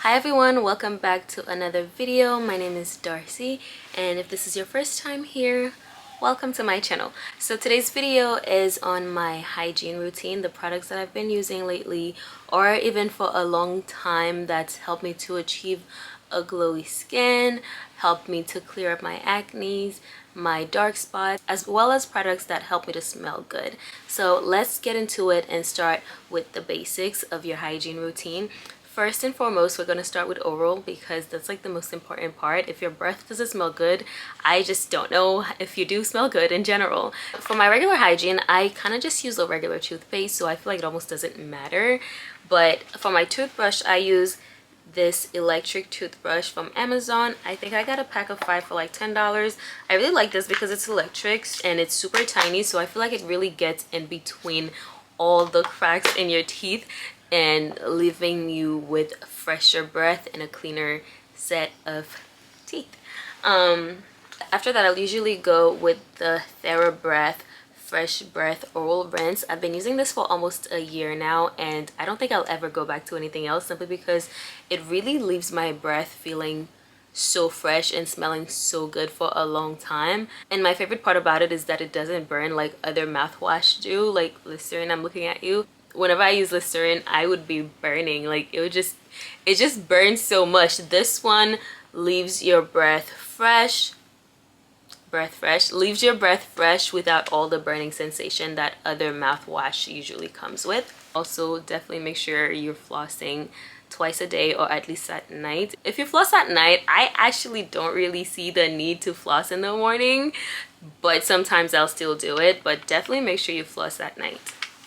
Hi everyone, welcome back to another video. My name is Darcy, and if this is your first time here, welcome to my channel. So today's video is on my hygiene routine, the products that I've been using lately or even for a long time that's helped me to achieve a glowy skin, helped me to clear up my acne, my dark spots, as well as products that help me to smell good. So let's get into it and start with the basics of your hygiene routine. First and foremost, we're going to start with oral because that's like the most important part. If your breath doesn't smell good, I just don't know if you do smell good in general. For my regular hygiene, I kind of just use a regular toothpaste, so I feel like it almost doesn't matter. But for my toothbrush, I use this electric toothbrush from Amazon. I think I got a pack of 5 for like $10. I really like this because it's electric and it's super tiny, so I feel like it really gets in between all the cracks in your teeth and leaving you with fresher breath and a cleaner set of teeth. After that, I'll usually go with the TheraBreath Fresh Breath Oral Rinse. I've been using this for almost a year now, and I don't think I'll ever go back to anything else simply because it really leaves my breath feeling so fresh and smelling so good for a long time. And my favorite part about it is that it doesn't burn like other mouthwash do, like Listerine. I'm looking at you. Whenever I use Listerine, I would be burning. Like it just burns so much. This one leaves your breath fresh, leaves your breath fresh without all the burning sensation that other mouthwash usually comes with. Also, definitely make sure you're flossing twice a day or at least at night. If you floss at night, I actually don't really see the need to floss in the morning, but sometimes I'll still do it. But definitely make sure you floss at night.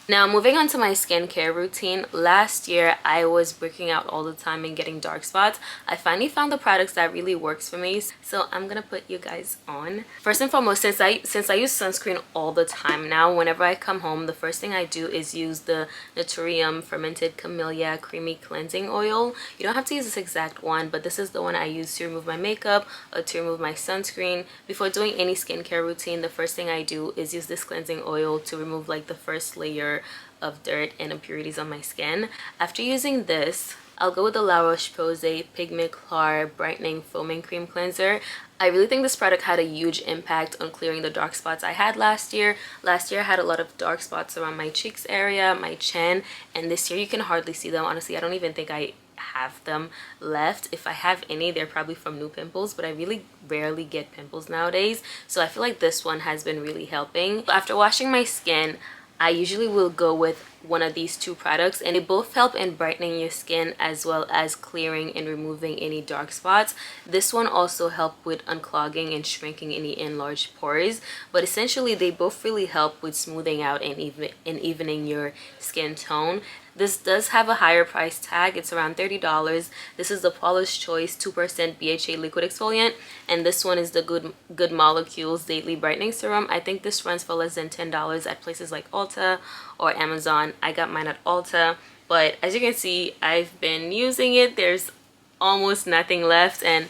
Now, moving on to my skincare routine. Last year, I was breaking out all the time and getting dark spots. I finally found the products that really works for me, so I'm gonna put you guys on. First and foremost, since I use sunscreen all the time now, whenever I come home, the first thing I do is use the Naturium Fermented Camellia Creamy Cleansing Oil. You don't have to use this exact one, but this is the one I use to remove my makeup or to remove my sunscreen. Before doing any skincare routine, the first thing I do is use this cleansing oil to remove like the first layer of dirt and impurities on my skin. After using this, I'll go with the La Roche-Posay Pigment Clar Brightening Foaming Cream Cleanser. I really think this product had a huge impact on clearing the dark spots I had last year. Last year I had a lot of dark spots around my cheeks area, my chin, and this year you can hardly see them. Honestly, I don't even think I have them left. If I have any, they're probably from new pimples, but I really rarely get pimples nowadays, so I feel like this one has been really helping. After washing my skin, I usually will go with one of these two products, and they both help in brightening your skin as well as clearing and removing any dark spots. This one also helps with unclogging and shrinking any enlarged pores, but essentially they both really help with smoothing out and evening your skin tone. This does have a higher price tag. It's around $30. This is the Paula's Choice 2% BHA liquid exfoliant, and this one is the Good Molecules Daily Brightening Serum. I think this runs for less than $10 at places like Ulta or Amazon. I got mine at Ulta, but as you can see, I've been using it. There's almost nothing left, and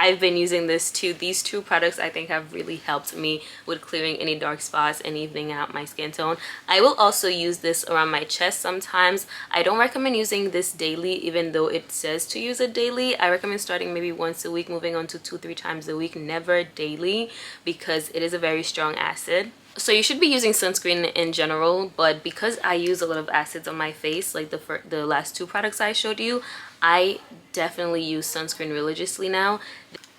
I've been using this too. These two products I think have really helped me with clearing any dark spots and evening out my skin tone. I will also use this around my chest sometimes. I don't recommend using this daily, even though it says to use it daily. I recommend starting maybe once a week, moving on to 2-3 times a week, never daily, because it is a very strong acid. So you should be using sunscreen in general, but because I use a lot of acids on my face, like the last two products I showed you, I definitely use sunscreen religiously now.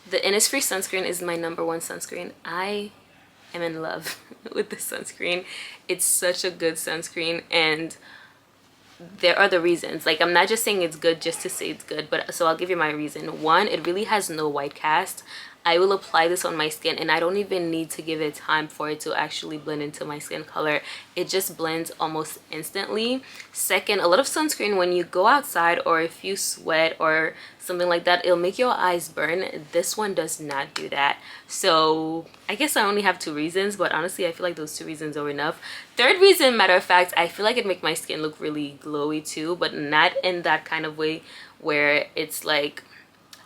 The Innisfree sunscreen is my #1 sunscreen. I am in love with this sunscreen. It's such a good sunscreen, and there are the reasons. Like, I'm not just saying it's good just to say it's good, but so I'll give you my reason. One, it really has no white cast. I will apply this on my skin and I don't even need to give it time for it to actually blend into my skin color. It just blends almost instantly. Second, a lot of sunscreen, when you go outside or if you sweat or something like that, it'll make your eyes burn. This one does not do that. So I guess I only have 2 reasons, but honestly I feel like those 2 reasons are enough. Third reason, matter of fact, I feel like it makes my skin look really glowy too, but not in that kind of way where it's like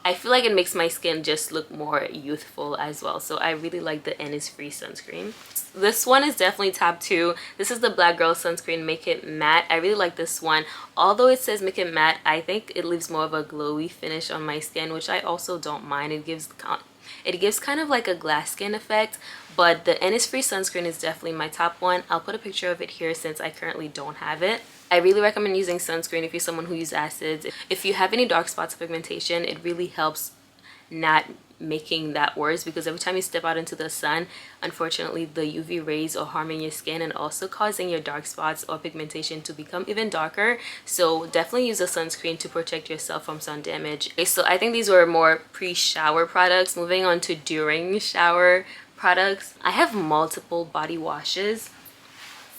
I feel like it makes my skin just look more youthful as well. So I really like the Innisfree sunscreen. This one is definitely top 2. This is the Black Girl sunscreen, Make It Matte. I really like this one. Although it says Make It Matte, I think it leaves more of a glowy finish on my skin, which I also don't mind. It gives kind of like a glass skin effect, but the Innisfree sunscreen is definitely my top one. I'll put a picture of it here since I currently don't have it. I really recommend using sunscreen if you're someone who uses acids. If you have any dark spots or pigmentation, it really helps not making that worse, because every time you step out into the sun, unfortunately the UV rays are harming your skin and also causing your dark spots or pigmentation to become even darker. So definitely use a sunscreen to protect yourself from sun damage. Okay, so I think these were more pre-shower products. Moving on to during shower products, I have multiple body washes.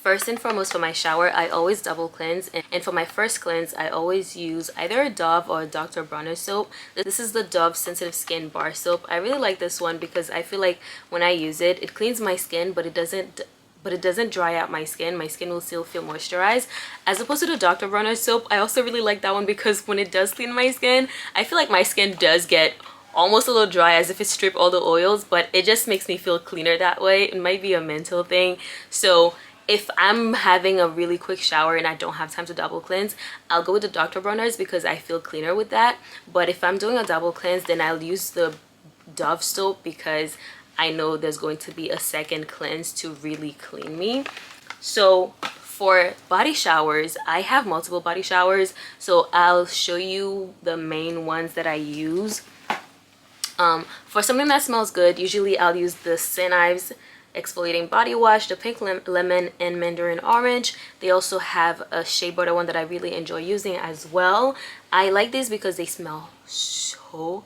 First and foremost, for my shower, I always double cleanse, and for my first cleanse, I always use either a Dove or a Dr. Bronner soap. This is the Dove Sensitive Skin Bar Soap. I really like this one because I feel like when I use it, it cleans my skin, but it doesn't dry out my skin. My skin will still feel moisturized. As opposed to the Dr. Bronner soap, I also really like that one because when it does clean my skin, I feel like my skin does get almost a little dry, as if it stripped all the oils, but it just makes me feel cleaner that way. It might be a mental thing. So if I'm having a really quick shower and I don't have time to double cleanse, I'll go with the Dr. Bronner's because I feel cleaner with that. But if I'm doing a double cleanse, then I'll use the Dove soap because I know there's going to be a second cleanse to really clean me. So for body showers, I have multiple body showers, so I'll show you the main ones that I use. For something that smells good, usually I'll use the St. Ives exfoliating body wash, the pink lemon and mandarin orange. They also have a shea butter one that I really enjoy using as well. I like these because they smell so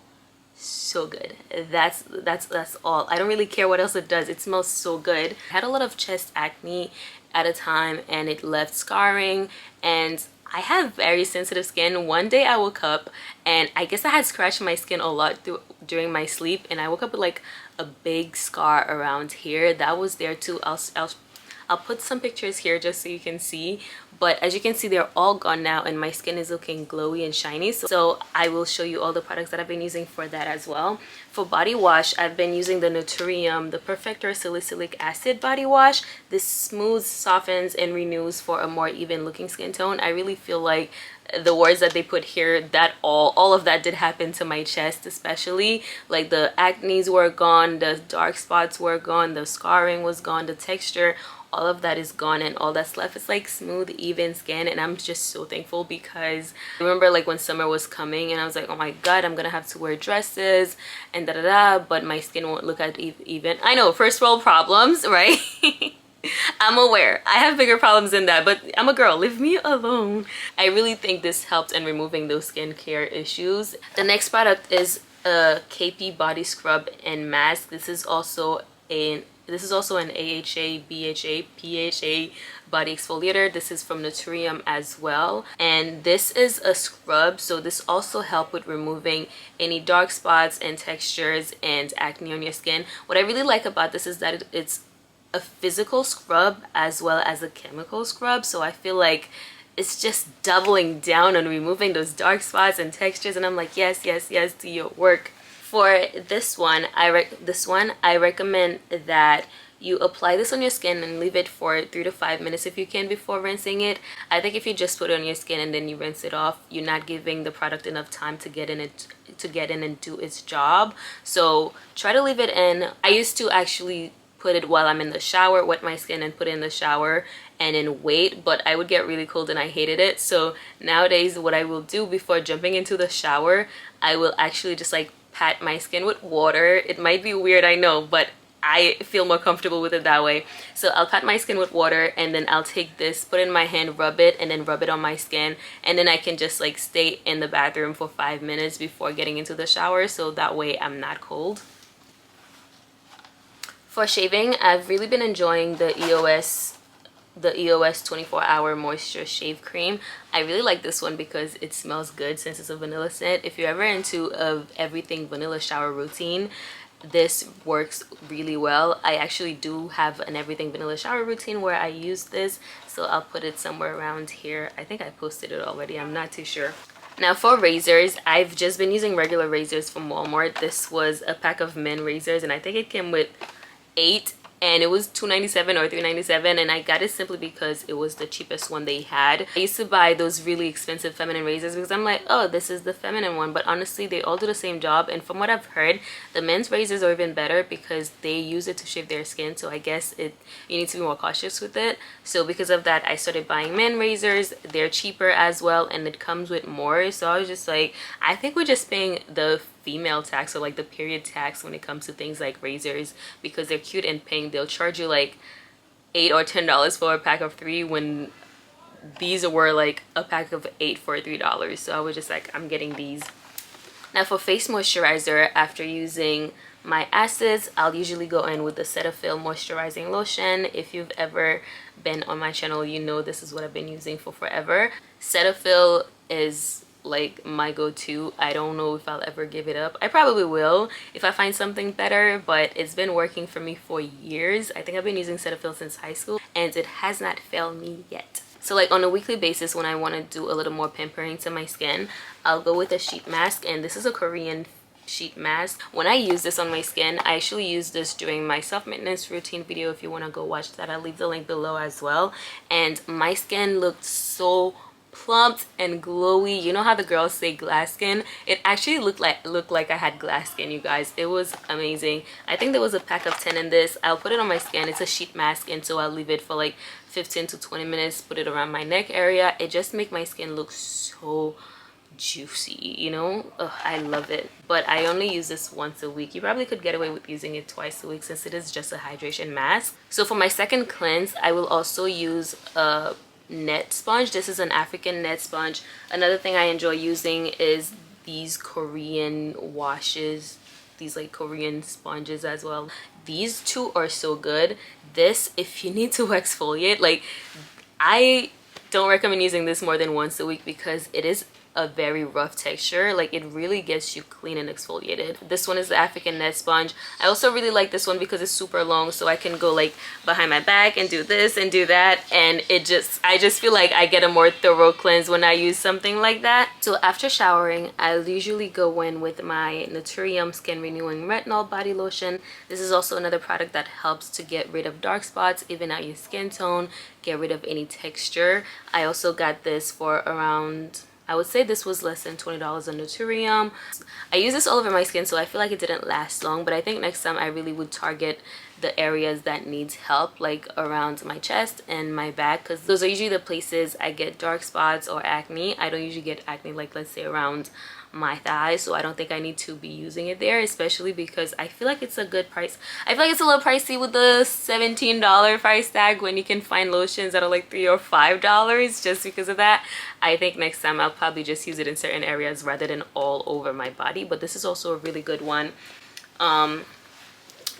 good. That's all. I don't really care what else it does. It smells so good. I had a lot of chest acne at a time and it left scarring, and I have very sensitive skin. One day I woke up and I guess I had scratched my skin a lot during my sleep, and I woke up with like a big scar around here that was there too. I'll put some pictures here just so you can see, but as you can see, they're all gone now and my skin is looking glowy and shiny. So I will show you all the products that I've been using for that as well. For body wash, I've been using the Naturium, the Perfector Salicylic Acid body wash. This smooths, softens, and renews for a more even looking skin tone. I really feel like the words that they put here, that all of that did happen to my chest, especially like the acnes were gone, the dark spots were gone, the scarring was gone, the texture, all of that is gone, and all that's left is like smooth, even skin. And I'm just so thankful because I remember like when summer was coming and I was like, oh my god, I'm gonna have to wear dresses and but my skin won't look at even. I know, first world problems, right? I'm aware I have bigger problems than that, but I'm a girl, leave me alone. I really think this helped in removing those skincare issues. The next product is a KP body scrub and mask. This is also an AHA, BHA, PHA body exfoliator. This is from Naturium as well, and this is a scrub, so this also helps with removing any dark spots and textures and acne on your skin. What I really like about this is that it's a physical scrub as well as a chemical scrub, so I feel like it's just doubling down on removing those dark spots and textures, and I'm like, yes, do your work. For this one, I recommend that you apply this on your skin and leave it for 3 to 5 minutes if you can before rinsing it. I think if you just put it on your skin and then you rinse it off, you're not giving the product enough time to get in and do its job. So try to leave it in. I used to actually put it while I'm in the shower, wet my skin and put it in the shower and then wait, but I would get really cold and I hated it. So nowadays what I will do before jumping into the shower, I will actually just like pat my skin with water. It might be weird, I know, but I feel more comfortable with it that way. So I'll pat my skin with water and then I'll take this, put it in my hand, rub it, and then rub it on my skin, and then I can just like stay in the bathroom for 5 minutes before getting into the shower, so that way I'm not cold. For shaving, I've really been enjoying the EOS 24-hour moisture shave cream. I really like this one because it smells good since it's a vanilla scent. If you're ever into everything vanilla shower routine, this works really well. I actually do have an everything vanilla shower routine where I use this, so I'll put it somewhere around here. I think I posted it already, I'm not too sure. Now for razors, I've just been using regular razors from Walmart. This was a pack of men razors and I think it came with 8 and it was $2.97 or $3.97, and I got it simply because it was the cheapest one they had. I used to buy those really expensive feminine razors because I'm like, oh, this is the feminine one, but honestly they all do the same job. And from what I've heard, the men's razors are even better because they use it to shave their skin, so I guess you need to be more cautious with it. So because of that, I started buying men razors. They're cheaper as well and it comes with more. So I was just like, I think we're just paying the female tax, or like the period tax, when it comes to things like razors, because they're cute and pink. They'll charge you like $8 or $10 for a pack of 3 when these were like a pack of 8 for $3. So I was just like, I'm getting these. Now for face moisturizer, after using my acids, I'll usually go in with the Cetaphil moisturizing lotion. If you've ever been on my channel, you know this is what I've been using for forever. Cetaphil is like my go-to. I don't know if I'll ever give it up. I probably will if I find something better, but it's been working for me for years. I think I've been using Cetaphil since high school and it has not failed me yet. So like on a weekly basis, when I want to do a little more pampering to my skin, I'll go with a sheet mask, and this is a Korean sheet mask. When I use this on my skin, I actually use this during my self-maintenance routine video. If you want to go watch that, I'll leave the link below as well. And my skin looked so plumped and glowy. You know how the girls say glass skin? It actually looked like I had glass skin, you guys. It was amazing. I think there was a pack of 10 in this. I'll put it on my skin. It's a sheet mask, and so I'll leave it for like 15 to 20 minutes, put it around my neck area. It just makes my skin look so juicy, you know. Ugh, I love it. But I only use this once a week. You probably could get away with using it twice a week since it is just a hydration mask. So for my second cleanse, I will also use a net sponge. This is an African net sponge. Another thing I enjoy using is these Korean washes, these like Korean sponges as well. These two are so good. This, if you need to exfoliate, like, I don't recommend using this more than once a week because it is a very rough texture. Like, it really gets you clean and exfoliated. This one is the African net sponge. I also really like this one because it's super long, so I can go like behind my back and do this and do that, and I just feel like I get a more thorough cleanse when I use something like that. So after showering, I'll usually go in with my Naturium Skin Renewing Retinol Body Lotion. This is also another product that helps to get rid of dark spots, even out your skin tone, get rid of any texture. I also got this for around, I would say this was less than $20 on Naturium. I use this all over my skin, so I feel like it didn't last long, but I think next time I really would target the areas that needs help, like around my chest and my back, because those are usually the places I get dark spots or acne. I don't usually get acne, like let's say around my thighs, so I don't think I need to be using it there, especially because I feel like it's a good price. I feel like it's a little pricey with the $17 price tag when you can find lotions that are like $3 or $5 just because of that. I think next time I'll probably just use it in certain areas rather than all over my body, but this is also a really good one.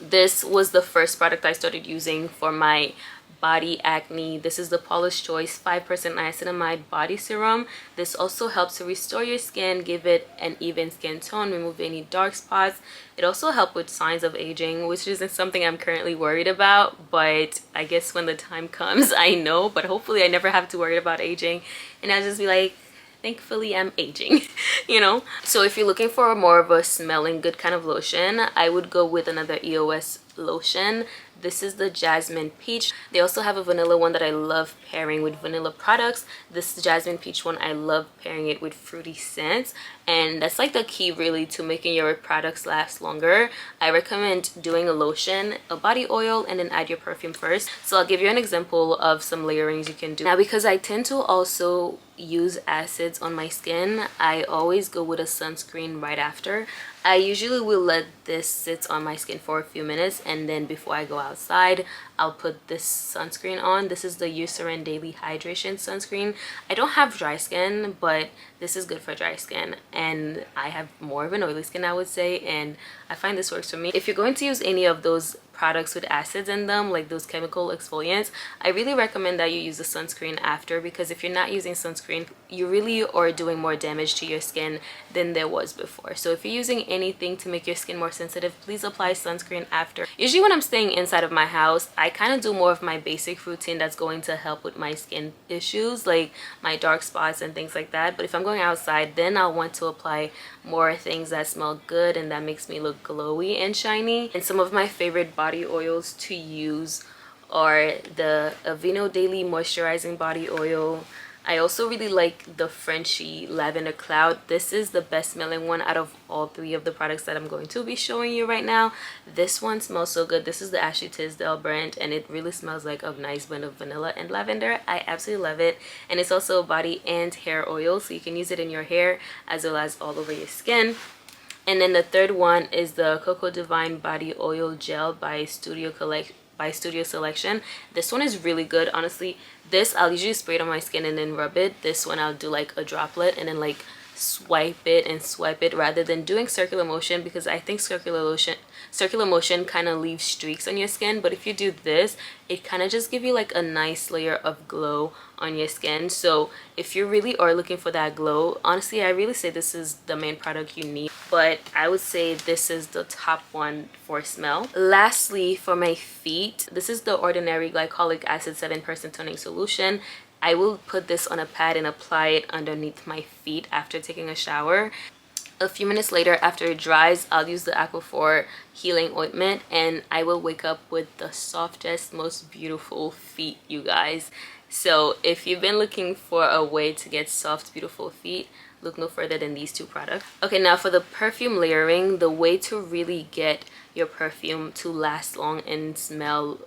This was the first product I started using for my body acne. This is the Paula's Choice 5% niacinamide body serum. This also helps to restore your skin, give it an even skin tone, remove any dark spots. It also helps with signs of aging, which isn't something I'm currently worried about, but I guess when the time comes, I know. But hopefully I never have to worry about aging, and I'll just be like, thankfully I'm aging, you know. So if you're looking for more of a smelling good kind of lotion, I would go with another EOS lotion. This is the Jasmine Peach. They also have a vanilla one that I love pairing with vanilla products. This Jasmine Peach one, I love pairing it with fruity scents, and that's like the key really to making your products last longer. I recommend doing a lotion, a body oil, and then add your perfume first. So I'll give you an example of some layerings you can do. Now, because I tend to also use acids on my skin, I always go with a sunscreen right after. I usually will let this sit on my skin for a few minutes, and then before I go outside, I'll put this sunscreen on. This is the Eucerin Daily Hydration Sunscreen. I don't have dry skin, but this is good for dry skin, and I have more of an oily skin, I would say, and I find this works for me. If you're going to use any of those products with acids in them, like those chemical exfoliants, I really recommend that you use a sunscreen after, because if you're not using sunscreen, you really are doing more damage to your skin than there was before. So if you're using anything to make your skin more sensitive, please apply sunscreen after. Usually when I'm staying inside of my house, I kind of do more of my basic routine that's going to help with my skin issues, like my dark spots and things like that. But if I'm going outside, then I'll want to apply more things that smell good and that makes me look glowy and shiny. And some of my favorite body oils to use are the Aveeno Daily Moisturizing Body Oil. I also really like the Frenchy Lavender Cloud. This is the best smelling one out of all three of the products that I'm going to be showing you right now. This one smells so good. This is the Ashley Tisdale brand, and it really smells like a nice blend of vanilla and lavender. I absolutely love it. And it's also a body and hair oil, so you can use it in your hair as well as all over your skin. And then the third one is the Coco Divine Body Oil Gel by Studio Selection. This one is really good, honestly. This I'll usually spray it on my skin and then rub it. This one I'll do like a droplet and then like swipe it and swipe it rather than doing circular motion, because I think circular motion kind of leaves streaks on your skin. But if you do this, it kind of just gives you like a nice layer of glow on your skin. So if you really are looking for that glow, honestly, I really say this is the main product you need, but I would say this is the top one for smell. Lastly, for my feet, this is the Ordinary Glycolic Acid 7% toning solution. I will put this on a pad and apply it underneath my feet after taking a shower. A few minutes later, after it dries, I'll use the Aquaphor healing ointment, and I will wake up with the softest, most beautiful feet, you guys. So if you've been looking for a way to get soft, beautiful feet, look no further than these two products. Okay, now for the perfume layering, the way to really get your perfume to last long and smell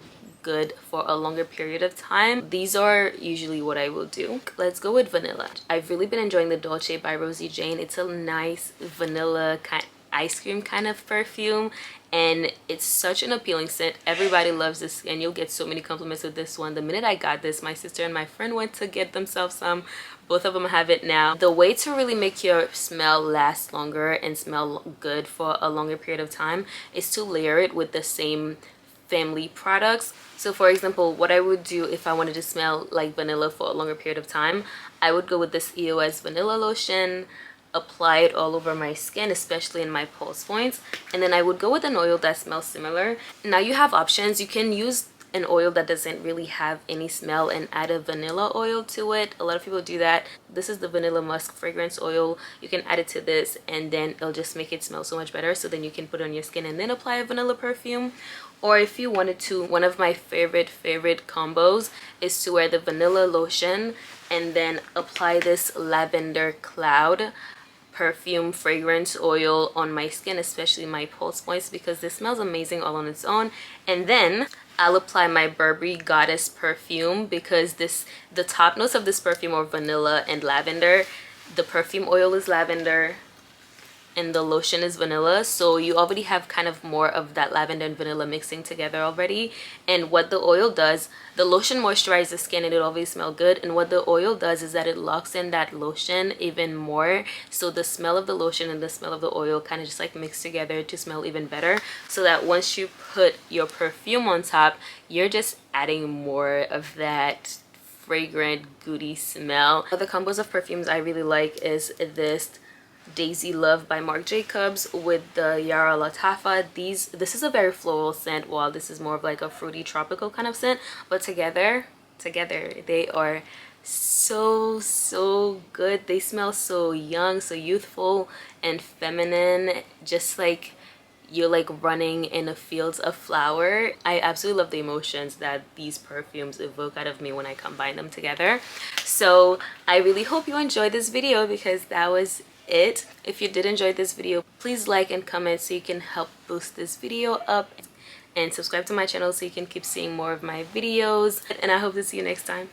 good for a longer period of time, these are usually what I will do. Let's go with vanilla. I've really been enjoying the Dolce by Rosie Jane. It's a nice vanilla ice cream kind of perfume, and it's such an appealing scent. Everybody loves this, and you'll get so many compliments with this one. The minute I got this, my sister and my friend went to get themselves some. Both of them have it now. The way to really make your smell last longer and smell good for a longer period of time is to layer it with the same family products. So for example, what I would do if I wanted to smell like vanilla for a longer period of time, I would go with this EOS vanilla lotion, apply it all over my skin, especially in my pulse points, and then I would go with an oil that smells similar. Now you have options. You can use an oil that doesn't really have any smell and add a vanilla oil to it. A lot of people do that. This is the Vanilla Musk fragrance oil. You can add it to this, and then it'll just make it smell so much better. So then you can put it on your skin and then apply a vanilla perfume. Or if you wanted to, one of my favorite combos is to wear the vanilla lotion and then apply this Lavender Cloud perfume fragrance oil on my skin, especially my pulse points, because this smells amazing all on its own. And then I'll apply my Burberry Goddess perfume, because the top notes of this perfume are vanilla and lavender. The perfume oil is lavender and the lotion is vanilla, so you already have kind of more of that lavender and vanilla mixing together already. And what the oil does, the lotion moisturizes the skin and it always smells good, and what the oil does is that it locks in that lotion even more, so the smell of the lotion and the smell of the oil kind of just like mix together to smell even better, so that once you put your perfume on top, you're just adding more of that fragrant goodie smell. Other combos of perfumes I really like is this Daisy Love by Marc Jacobs with the Yara Latafa. This is a very floral scent, while this is more of like a fruity tropical kind of scent, but together they are so good. They smell so young, so youthful and feminine, just like you're like running in a field of flower. I absolutely love the emotions that these perfumes evoke out of me when I combine them together. So I really hope you enjoyed this video, because that was it. If you did enjoy this video, please like and comment so you can help boost this video up, and subscribe to my channel so you can keep seeing more of my videos. And I hope to see you next time.